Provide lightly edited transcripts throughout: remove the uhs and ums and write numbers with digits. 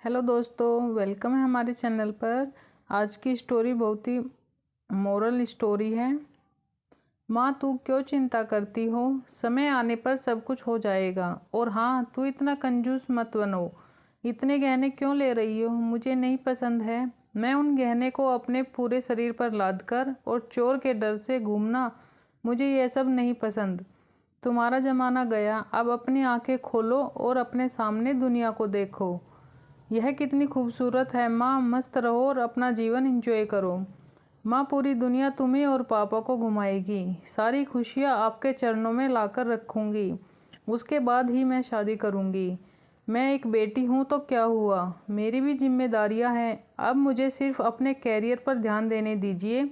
Hello दोस्तों, welcome है हमारे चैनल पर। आज की स्टोरी बहुत ही मोरल स्टोरी है। माँ, तू क्यों चिंता करती हो? समय आने पर सब कुछ हो जाएगा। और हाँ, तू इतना कंजूस मत बनो। इतने गहने क्यों ले रही हो? मुझे नहीं पसंद है। मैं उन गहने को अपने पूरे शरीर पर लाद कर और चोर के डर से घूमना, मुझे यह सब नहीं पसंद। तुम्हारा जमाना गया, अब अपनी आंखें खोलो और अपने सामने दुनिया को देखो। यह कितनी खूबसूरत है माँ, मस्त रहो और अपना जीवन एंजॉय करो। माँ, पूरी दुनिया तुम्हें और पापा को घुमाएगी। सारी खुशियाँ आपके चरणों में लाकर रखूँगी। उसके बाद ही मैं शादी करूँगी। मैं एक बेटी हूँ तो क्या हुआ, मेरी भी जिम्मेदारियाँ हैं। अब मुझे सिर्फ अपने कैरियर पर ध्यान देने दीजिए।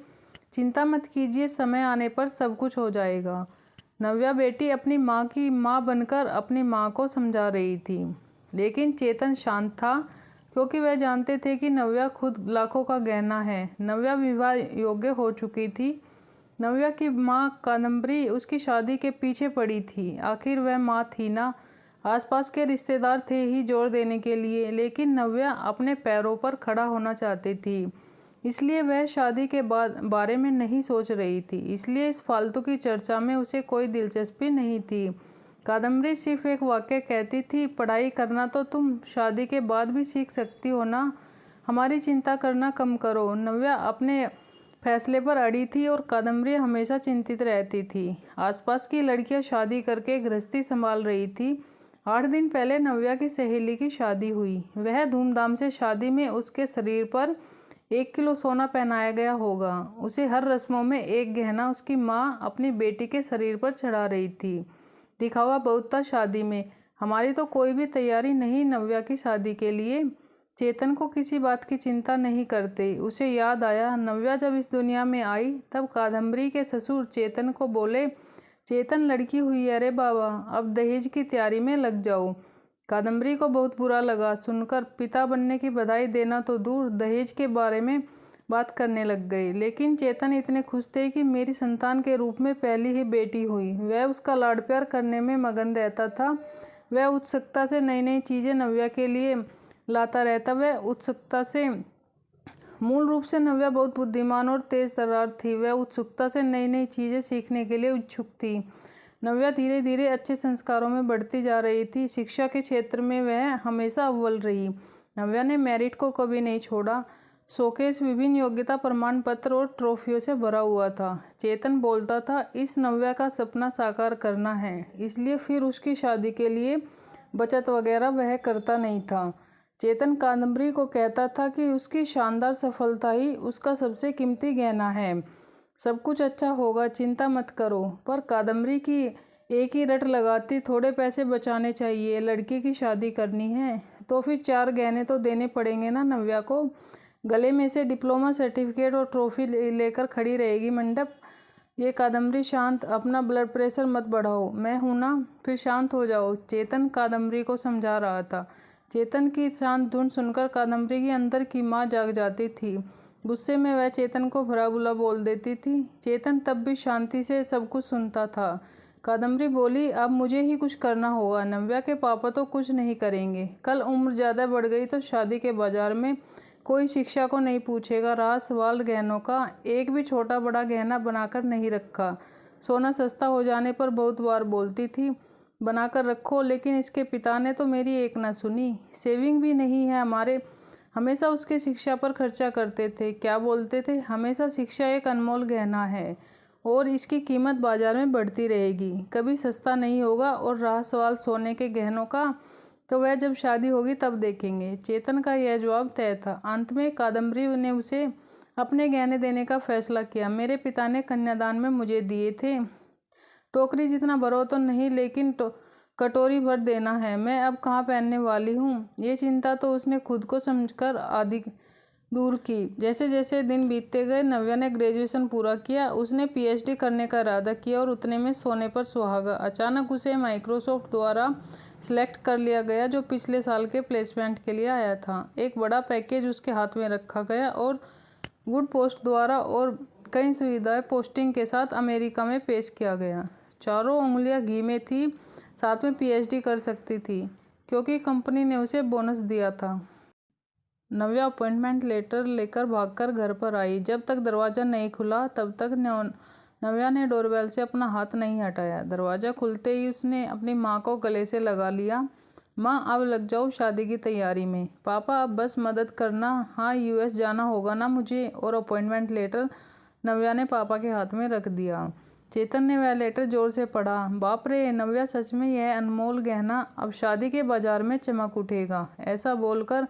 चिंता मत कीजिए, समय आने पर सब कुछ हो जाएगा। नव्या बेटी अपनी माँ की माँ बनकर अपनी माँ को समझा रही थी, लेकिन चेतन शांत था, क्योंकि वह जानते थे कि नव्या खुद लाखों का गहना है। नव्या विवाह योग्य हो चुकी थी। नव्या की माँ कादम्बरी उसकी शादी के पीछे पड़ी थी। आखिर वह माँ थी ना। आसपास के रिश्तेदार थे ही जोर देने के लिए, लेकिन नव्या अपने पैरों पर खड़ा होना चाहती थी। इसलिए वह शादी के बारे में नहीं सोच रही थी। इसलिए इस फालतू की चर्चा में उसे कोई दिलचस्पी नहीं थी। कादम्बरी सिर्फ एक वाक्य कहती थी, पढ़ाई करना तो तुम शादी के बाद भी सीख सकती हो ना। हमारी चिंता करना कम करो। नव्या अपने फैसले पर अड़ी थी और कादम्बरी हमेशा चिंतित रहती थी। आसपास की लड़कियां शादी करके गृहस्थी संभाल रही थी। 8 दिन पहले नव्या की सहेली की शादी हुई। वह धूमधाम से शादी में उसके शरीर पर 1 किलो सोना पहनाया गया होगा। उसे हर रस्मों में एक गहना उसकी माँ अपनी बेटी के शरीर पर चढ़ा रही थी। दिखावा बहुत था शादी में। हमारी तो कोई भी तैयारी नहीं नव्या की शादी के लिए। चेतन को किसी बात की चिंता नहीं करते। उसे याद आया, नव्या जब इस दुनिया में आई तब कादम्बरी के ससुर चेतन को बोले, चेतन लड़की हुई है रे बाबा, अब दहेज की तैयारी में लग जाओ। कादम्बरी को बहुत बुरा लगा सुनकर। पिता बनने की बधाई देना तो दूर, दहेज के बारे में बात करने लग गए। लेकिन चेतन इतने खुश थे कि मेरी संतान के रूप में पहली ही बेटी हुई। वह उसका लाड प्यार करने में मगन रहता था। वह उत्सुकता से नई नई चीज़ें नव्या के लिए लाता रहता। वह उत्सुकता से मूल रूप से नव्या बहुत बुद्धिमान और तेज तर्रार थी। वह उत्सुकता से नई नई चीज़ें सीखने के लिए इच्छुक थी। नव्या धीरे धीरे अच्छे संस्कारों में बढ़ती जा रही थी। शिक्षा के क्षेत्र में वह हमेशा अव्वल रही। नव्या ने मेरिट को कभी नहीं छोड़ा। शोकेस विभिन्न योग्यता प्रमाण पत्र और ट्रॉफियों से भरा हुआ था। चेतन बोलता था, इस नव्या का सपना साकार करना है, इसलिए फिर उसकी शादी के लिए बचत वगैरह वह करता नहीं था। चेतन कादम्बरी को कहता था कि उसकी शानदार सफलता ही उसका सबसे कीमती गहना है। सब कुछ अच्छा होगा, चिंता मत करो। पर कादम्बरी की एक ही रट लगाती, थोड़े पैसे बचाने चाहिए, लड़की की शादी करनी है तो फिर 4 गहने तो देने पड़ेंगे ना नव्या को। गले में से डिप्लोमा सर्टिफिकेट और ट्रॉफी लेकर खड़ी रहेगी मंडप। ये कादम्बरी शांत, अपना ब्लड प्रेशर मत बढ़ाओ, मैं हूं ना, फिर शांत हो जाओ। चेतन कादम्बरी को समझा रहा था। चेतन की शांत धुन सुनकर कादम्बरी की अंदर की माँ जाग जाती थी। गुस्से में वह चेतन को भला बुरा बोल देती थी। चेतन तब भी शांति से सब कुछ सुनता था। कादम्बरी बोली, अब मुझे ही कुछ करना होगा। नव्या के पापा तो कुछ नहीं करेंगे। कल उम्र ज़्यादा बढ़ गई तो शादी के बाजार में कोई शिक्षा को नहीं पूछेगा। रहा सवाल गहनों का, एक भी छोटा बड़ा गहना बनाकर नहीं रखा। सोना सस्ता हो जाने पर बहुत बार बोलती थी, बनाकर रखो, लेकिन इसके पिता ने तो मेरी एक न सुनी। सेविंग भी नहीं है हमारे। हमेशा उसके शिक्षा पर खर्चा करते थे। क्या बोलते थे, हमेशा शिक्षा एक अनमोल गहना है और इसकी कीमत बाजार में बढ़ती रहेगी, कभी सस्ता नहीं होगा। और रहा सवाल सोने के गहनों का, तो वह जब शादी होगी तब देखेंगे। चेतन का यह जवाब तय था। अंत में कादम्बरी ने उसे अपने गहने देने का फैसला किया। मेरे पिता ने कन्यादान में मुझे दिए थे। टोकरी जितना भरो तो नहीं, लेकिन कटोरी भर देना है। मैं अब कहाँ पहनने वाली हूँ, ये चिंता तो उसने खुद को समझकर आदि दूर की। जैसे जैसे दिन बीतते गए, नव्या ने ग्रेजुएशन पूरा किया। उसने पीएचडी करने का इरादा किया और उतने में सोने पर सुहागा। अचानक उसे माइक्रोसॉफ्ट द्वारा सिलेक्ट कर लिया गया, जो पिछले साल के प्लेसमेंट के लिए आया था। एक बड़ा पैकेज उसके हाथ में रखा गया और गुड पोस्ट द्वारा और कई सुविधाएं पोस्टिंग के साथ अमेरिका में पेश किया गया। चारों उंगलियां घी में थी। साथ में पीएचडी कर सकती थी, क्योंकि कंपनी ने उसे बोनस दिया था। नव्या अपॉइंटमेंट लेटर लेकर भागकर घर पर आई। जब तक दरवाज़ा नहीं खुला तब तक नव्या ने डोरबेल से अपना हाथ नहीं हटाया। दरवाज़ा खुलते ही उसने अपनी माँ को गले से लगा लिया। माँ, अब लग जाओ शादी की तैयारी में। पापा, अब बस मदद करना। हाँ, यूएस जाना होगा ना मुझे। और अपॉइंटमेंट लेटर नव्या ने पापा के हाथ में रख दिया। चेतन ने वह लेटर जोर से पढ़ा। बाप रे नव्या, सच में यह अनमोल गहना अब शादी के बाजार में चमक उठेगा। ऐसा बोलकर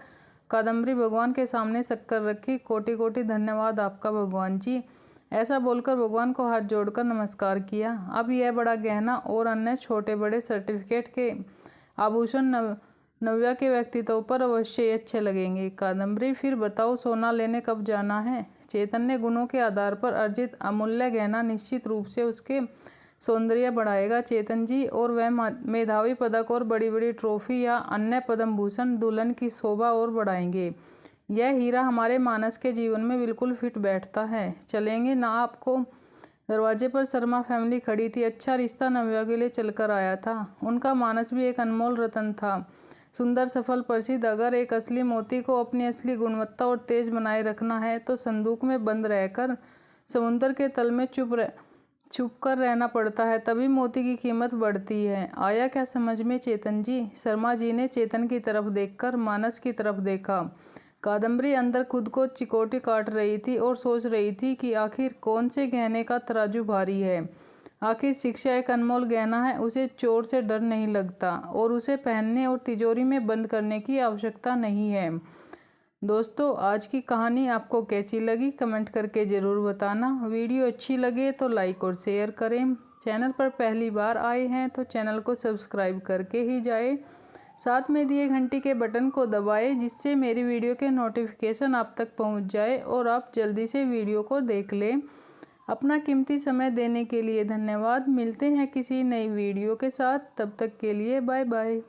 कादम्बरी भगवान के सामने शक्कर रखी। कोटि कोटि धन्यवाद आपका भगवान जी। ऐसा बोलकर भगवान को हाथ जोड़कर नमस्कार किया। अब यह बड़ा गहना और अन्य छोटे बड़े सर्टिफिकेट के आभूषण नव्या के व्यक्तित्व पर अवश्य ही अच्छे लगेंगे। कादम्बरी, फिर बताओ सोना लेने कब जाना है? चेतन ने गुणों के आधार पर अर्जित अमूल्य गहना निश्चित रूप से उसके सौंदर्य बढ़ाएगा चेतन जी, और वह मेधावी पदक और बड़ी बड़ी ट्रॉफी या अन्य पद्म भूषण दुल्हन की शोभा और बढ़ाएंगे। यह हीरा हमारे मानस के जीवन में बिल्कुल फिट बैठता है। चलेंगे ना आपको? दरवाजे पर शर्मा फैमिली खड़ी थी। अच्छा रिश्ता नव्या के लिए चलकर आया था। उनका मानस भी एक अनमोल रत्न था, सुंदर, सफल, प्रसिद्ध। अगर एक असली मोती को अपनी असली गुणवत्ता और तेज बनाए रखना है तो संदूक में बंद रहकर समुद्र के तल में छुप कर रहना पड़ता है, तभी मोती की कीमत बढ़ती है। आया क्या समझ में चेतन जी? शर्मा जी ने चेतन की तरफ देखकर मानस की तरफ देखा। कादम्बरी अंदर खुद को चिकोटी काट रही थी और सोच रही थी कि आखिर कौन से गहने का तराजू भारी है। आखिर शिक्षा एक अनमोल गहना है, उसे चोर से डर नहीं लगता और उसे पहनने और तिजोरी में बंद करने की आवश्यकता नहीं है। दोस्तों, आज की कहानी आपको कैसी लगी कमेंट करके ज़रूर बताना। वीडियो अच्छी लगे तो लाइक और शेयर करें। चैनल पर पहली बार आए हैं तो चैनल को सब्सक्राइब करके ही जाए। साथ में दिए घंटी के बटन को दबाएं, जिससे मेरी वीडियो के नोटिफिकेशन आप तक पहुंच जाए और आप जल्दी से वीडियो को देख लें। अपना कीमती समय देने के लिए धन्यवाद। मिलते हैं किसी नई वीडियो के साथ, तब तक के लिए बाय बाय।